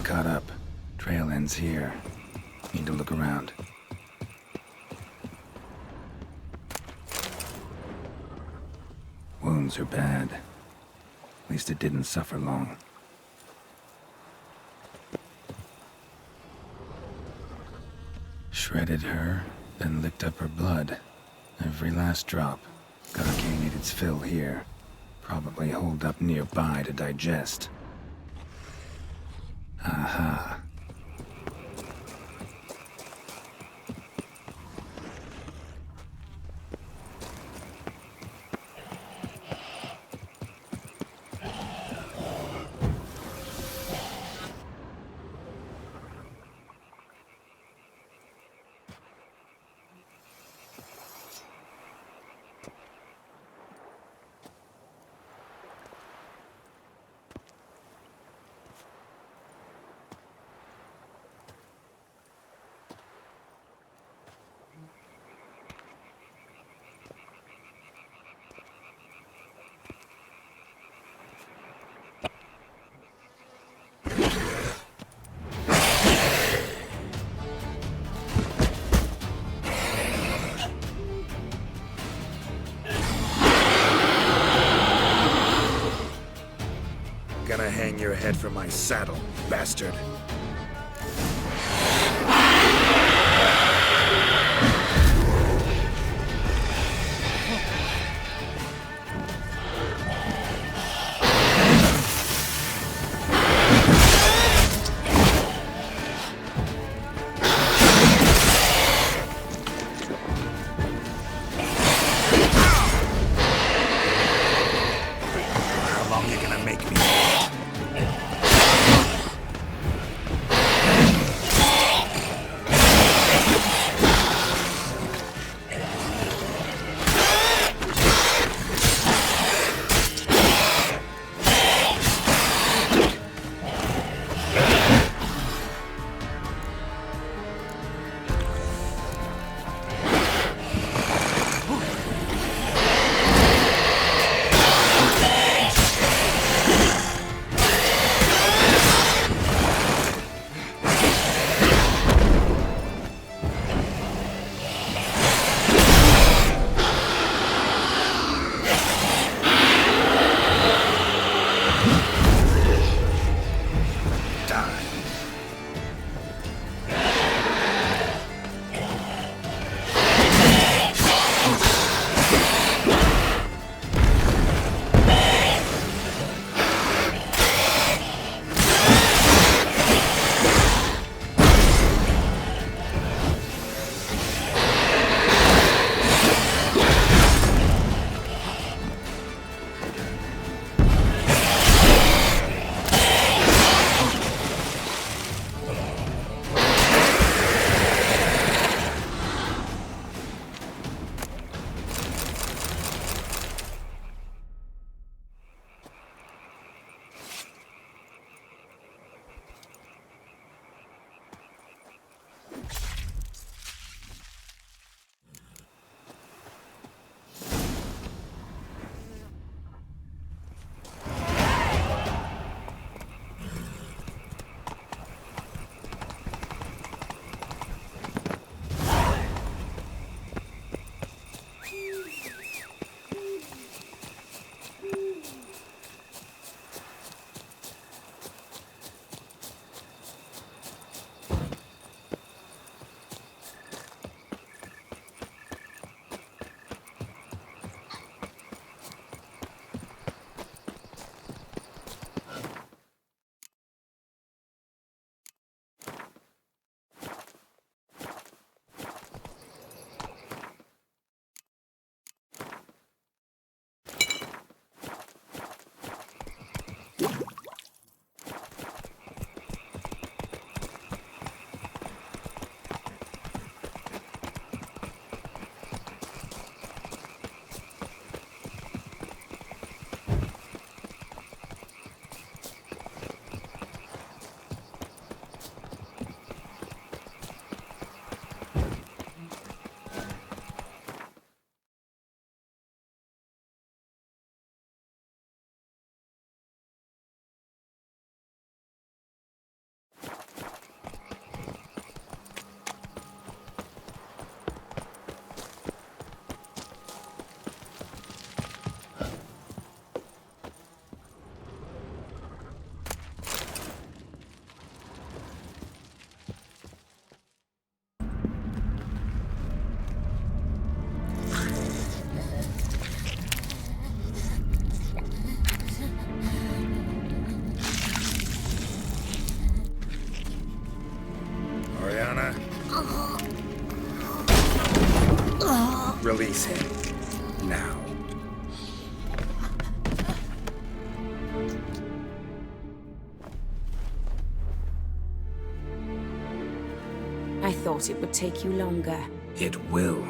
Caught up. Trail ends here. Need to look around. Wounds are bad. At least it didn't suffer long. Shredded her, then licked up her blood. Every last drop. Garcane ate its fill here. Probably holed up nearby to digest. Aha. Gonna hang your head from my saddle, bastard. How long you gonna make me? Release him. Now. I thought it would take you longer. It will.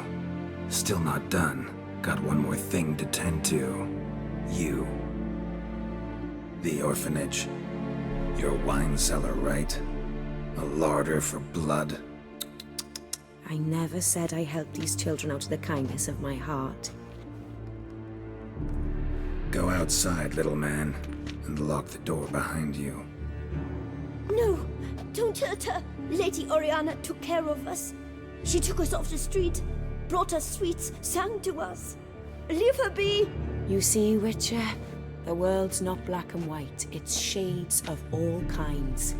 Still not done. Got one more thing to tend to. You. The orphanage. Your wine cellar, right? A larder for blood. I never said I helped these children out of the kindness of my heart. Go outside, little man, and lock the door behind you. No, don't hurt her. Lady Oriana took care of us. She took us off the street, brought us sweets, sang to us. Leave her be! You see, Witcher? The world's not black and white. It's shades of all kinds.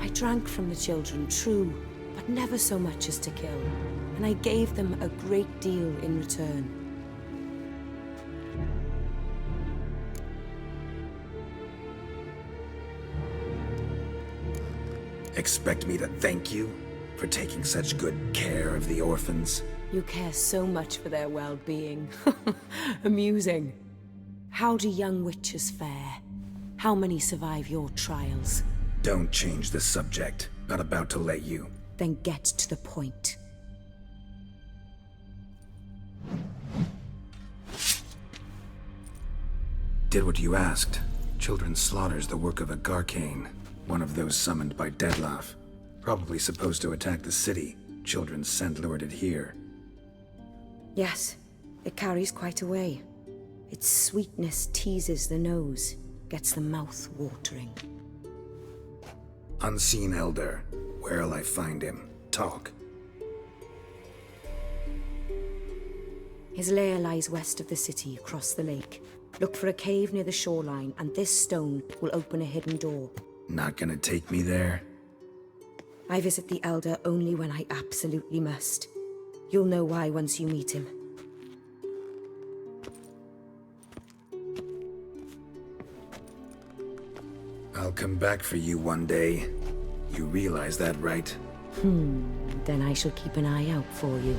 I drank from the children, true, but never so much as to kill. And I gave them a great deal in return. Expect me to thank you for taking such good care of the orphans? You care so much for their well-being. Amusing. How do young witches fare? How many survive your trials? Don't change the subject. Not about to let you. Then get to the point. Did what you asked. Children's slaughter's the work of a Garcane. One of those summoned by Dettlaff. Probably supposed to attack the city. Children's scent lured it here. Yes, it carries quite a way. Its sweetness teases the nose, gets the mouth watering. Unseen Elder. Where'll I find him? Talk. His lair lies west of the city, across the lake. Look for a cave near the shoreline, and this stone will open a hidden door. Not gonna take me there? I visit the Elder only when I absolutely must. You'll know why once you meet him. I'll come back for you one day. You realize that, right? Then I shall keep an eye out for you.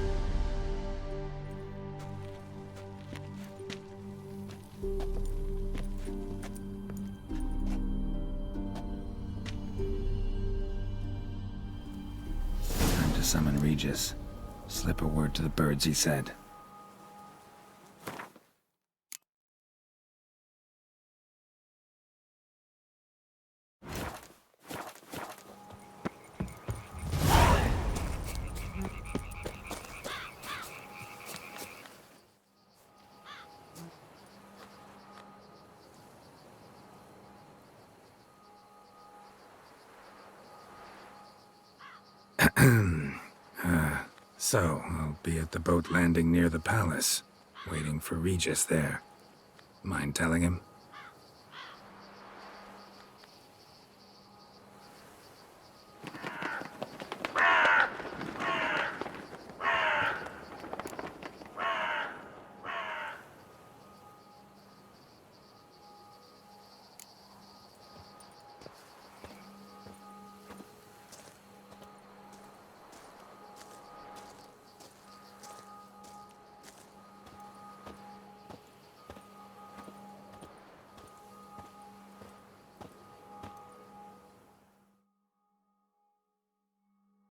Time to summon Regis. Slip a word to the birds, he said. So, I'll be at the boat landing near the palace, waiting for Regis there. Mind telling him?